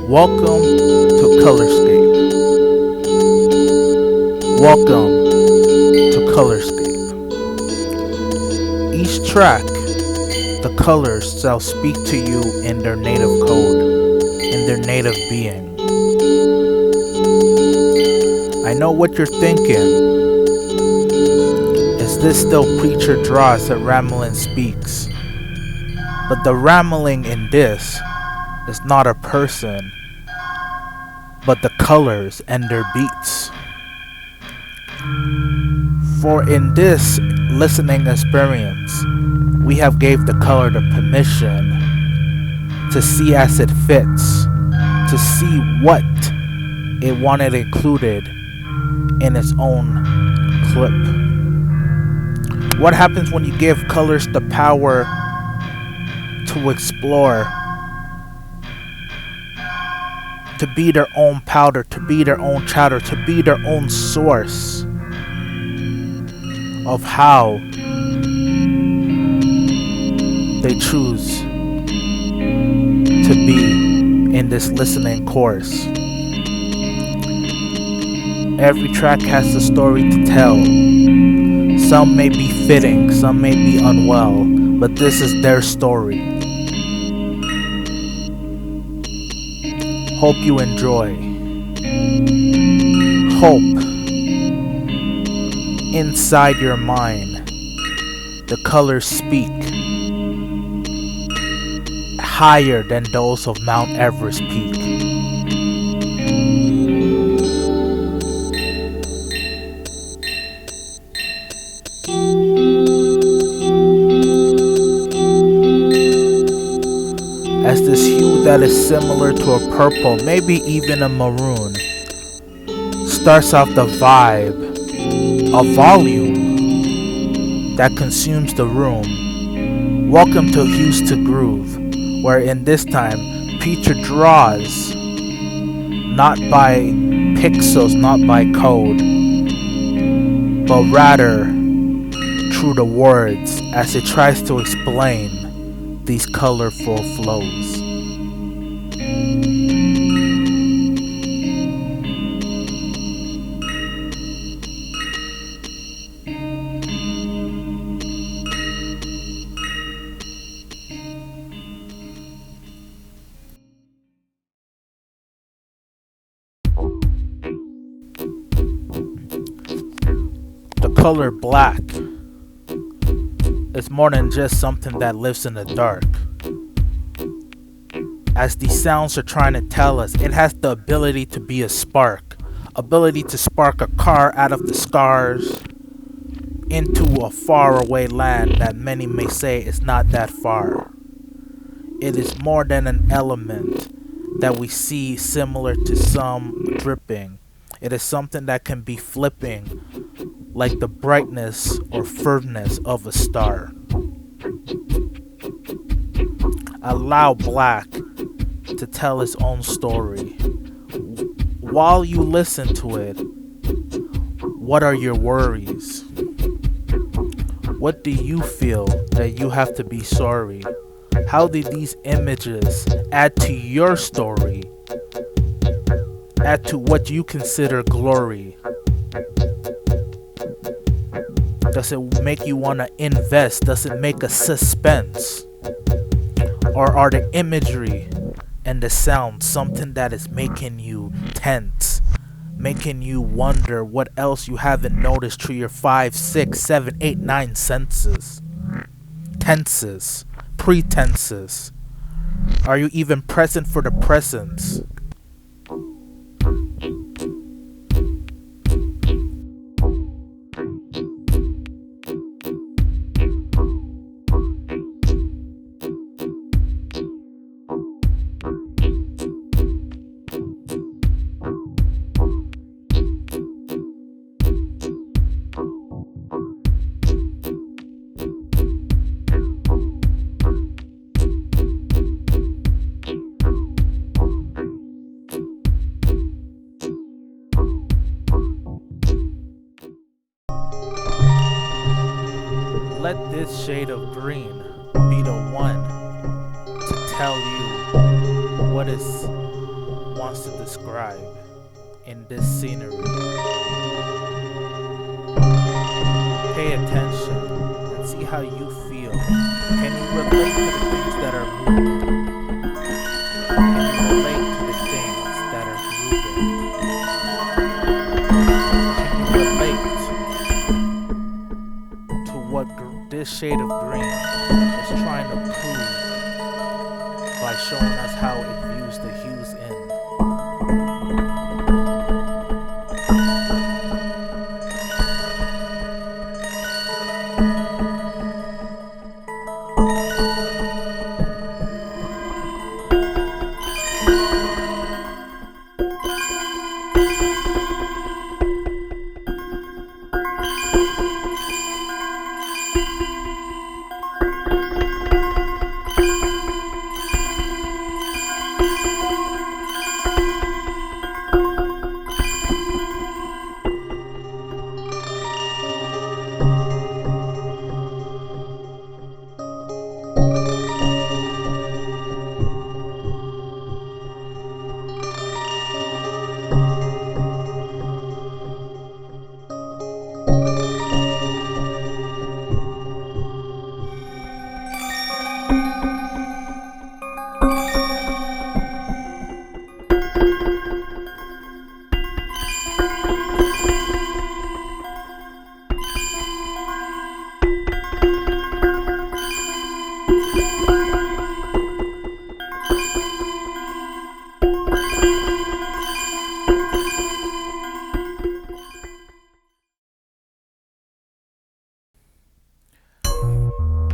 Welcome to Colorscape. Welcome to Colorscape. Each track, the colors shall speak to you in their native code, in their native being. I know what you're thinking. Is this still Preacha Draws Rambling Speaks? But the rambling in this is not a person, but the colors and their beats. For in this listening experience, we have gave the color the permission to see as it fits, to see what it wanted included in its own clip. What happens when you give colors the power to explore, to be their own powder, to be their own chatter, to be their own source of how they choose to be in this listening course. Every track has a story to tell. Some may be fitting, some may be unwell, but this is their story. Hope you enjoy. Hope inside your mind the colors speak higher than those of Mount Everest peak. As this hue that is similar to a purple, maybe even a maroon, starts off the vibe, a volume that consumes the room. Welcome to Hues to Groove, where in this time, Preacha draws, not by pixels, not by code, but rather through the words as it tries to explain these colorful flows. The color black is more than just something that lives in the dark. As these sounds are trying to tell us, it has the ability to be a spark. Ability to spark a car out of the scars into a faraway land that many may say is not that far. It is more than an element that we see similar to some dripping. It is something that can be flipping like the brightness or firmness of a star. Allow black to tell its own story. While you listen to it, what are your worries? What do you feel that you have to be sorry? How did these images add to your story? Add to what you consider glory? Does it make you want to invest? Does it make a suspense? Or are the imagery and the sound something that is making you tense, making you wonder what else you haven't noticed through your 5, 6, 7, 8, 9 senses? Tenses, pretenses. Are you even present for the presence? Let this shade of green be the one to tell you what is wants to describe in this scenery. Pay attention and see how you feel. Can you relate to the things that are moving? Can you relate to the things that are grooving? Can you relate to what this shade of green is trying to prove by showing us how it views the hues in?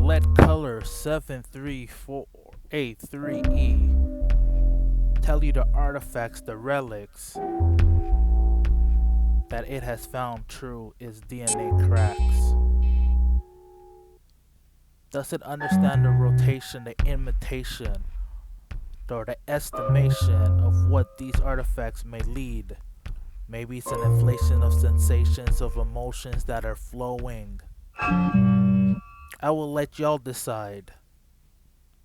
Let color 73483E tell you the artifacts, the relics that it has found true is DNA cracks. Does it understand the rotation, the imitation, or the estimation of what these artifacts may lead? Maybe it's an inflation of sensations, of emotions that are flowing. I will let y'all decide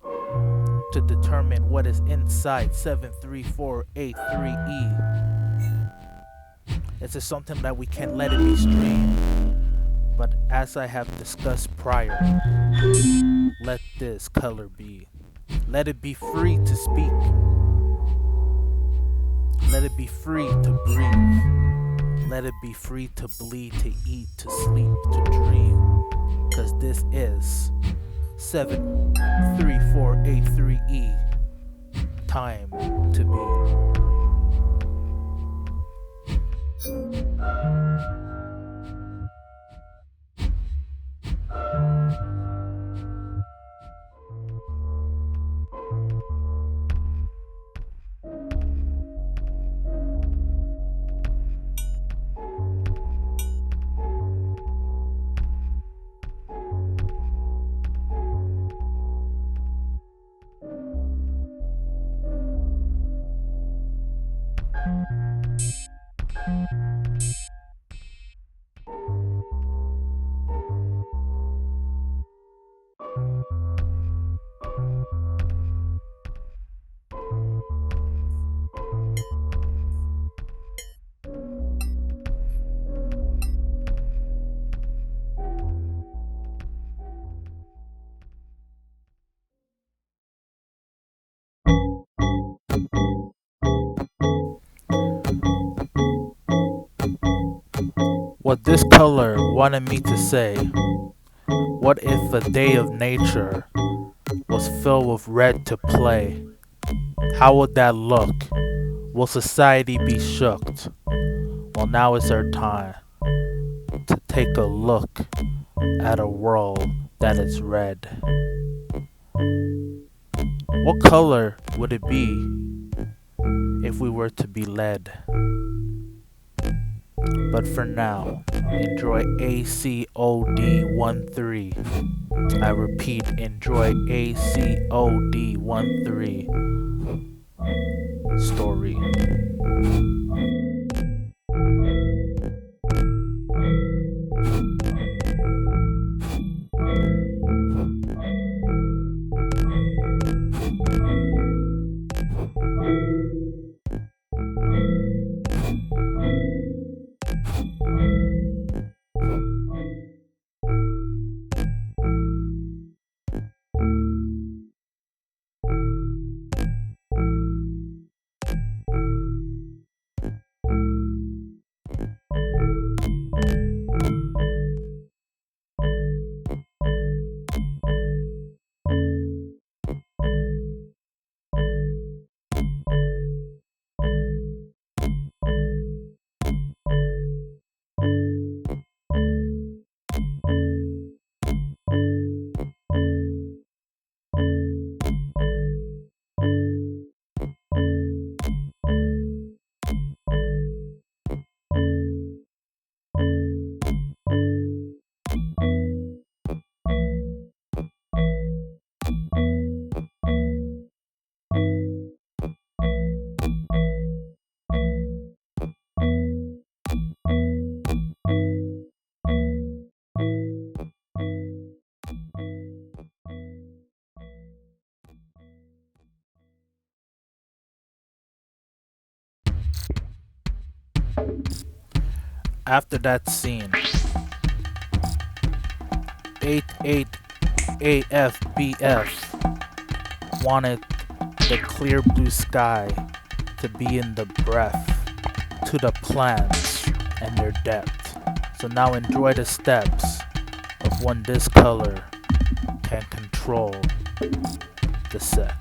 to determine what is inside 73483E. This is something that we can't let it be streamed, but as I have discussed prior, let this color be. Let it be free to speak. Let it be free to breathe. Let it be free to bleed, to eat, to sleep, to dream. Cause this is 73483E. Time to be. What this color wanted me to say, what if a day of nature was filled with red to play? How would that look? Will society be shooked? Well, now is our time to take a look at a world that is red. What color would it be if we were to be led? But for now, enjoy ACOD13. I repeat, enjoy ACOD13 story. After that scene, 88AFBF wanted the clear blue sky to be in the breath to the plants and their depth. So now enjoy the steps of when this color can control the set.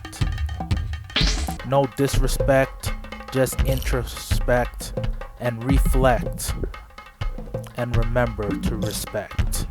No disrespect, just introspect and reflect, and remember to respect.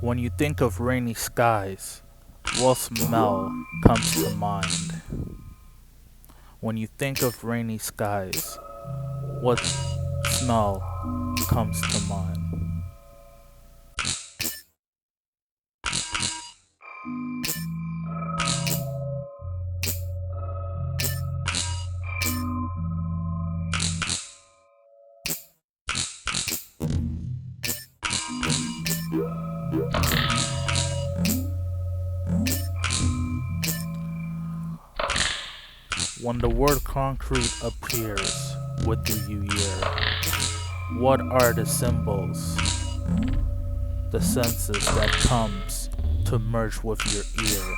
When you think of rainy skies, what smell comes to mind? When you think of rainy skies, what smell comes to mind? When the word concrete appears, what do you hear? What are the symbols, the senses that comes to merge with your ear?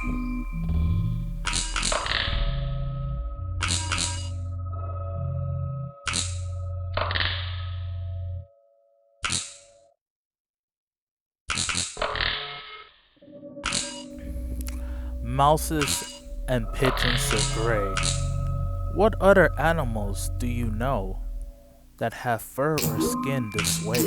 Mouses and pigeons are gray. What other animals do you know that have fur or skin this way?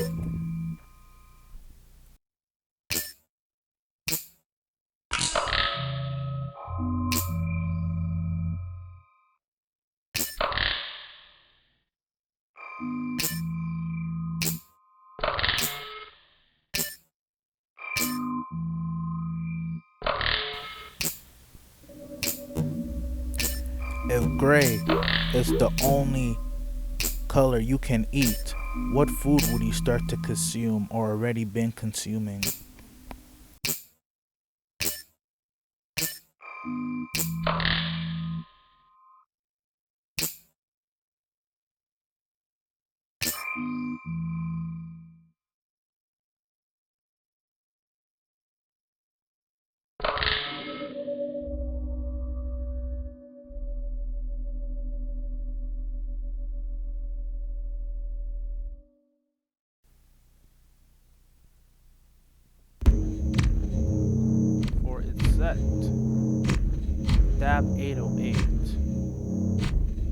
If gray is the only color you can eat, what food would you start to consume or already been consuming? For its set, Dab 808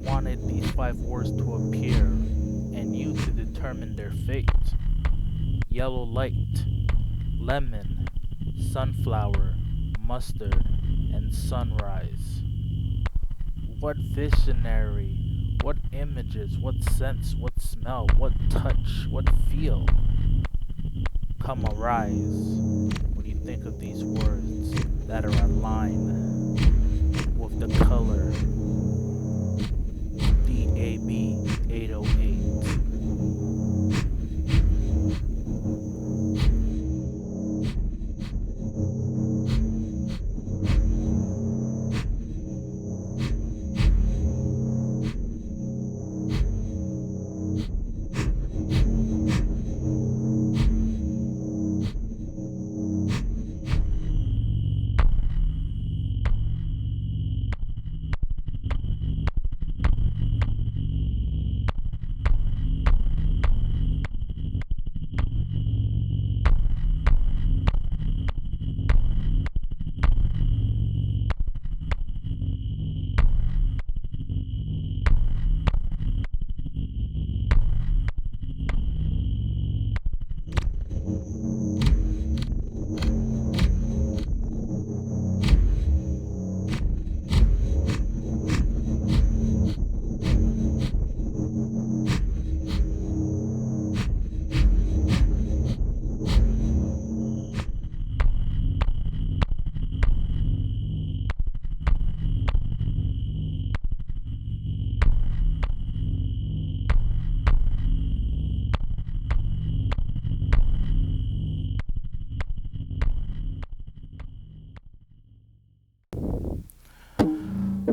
wanted these 5 words to appear and you to determine their fate. Yellow light, lemon, sunflower, mustard and sunrise. What visionary, what images, what sense, what smell, what touch, what feel come arise when you think of these words that are aligned with the color DAB 808.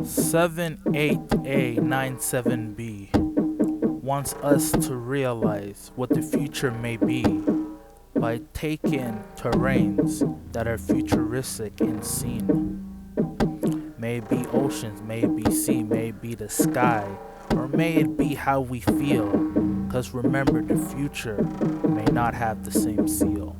Seven 8A97B wants us to realize what the future may be by taking terrains that are futuristic and seen. May it be oceans, may it be sea, may it be the sky, or may it be how we feel, cause remember the future may not have the same seal.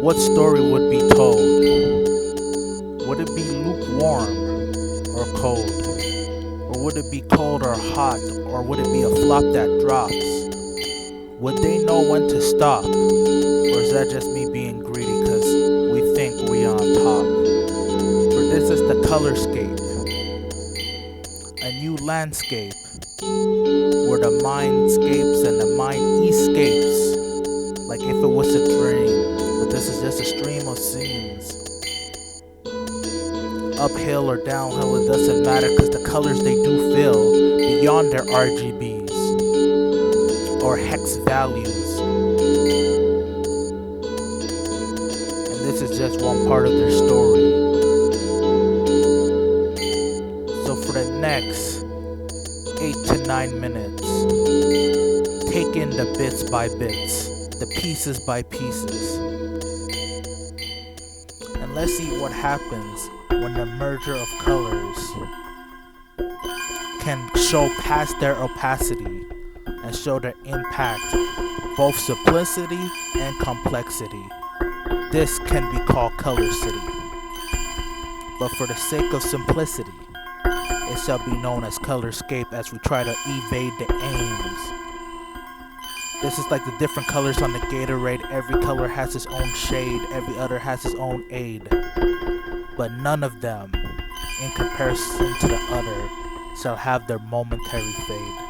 What story would be told? Would it be lukewarm or cold? Or would it be cold or hot? Or would it be a flop that drops? Would they know when to stop? Or is that just me being greedy cause we think we on top? For this is the Colorscape, a new landscape where the mindscapes and the mind escapes like if it was a dream, but this is just a stream of scenes. Uphill or downhill, it doesn't matter, cause the colors they do fill beyond their RGBs or hex values. And this is just one part of their story. So for the next 8 to 9 minutes, take in the bits by bits, the pieces by pieces. And let's see what happens when the merger of colors can show past their opacity and show their impact, both simplicity and complexity. This can be called Color City. But for the sake of simplicity, it shall be known as Colorscape as we try to evade the aims. This is like the different colors on the Gatorade. Every color has its own shade, every other has its own aid. But none of them, in comparison to the other, shall have their momentary fade.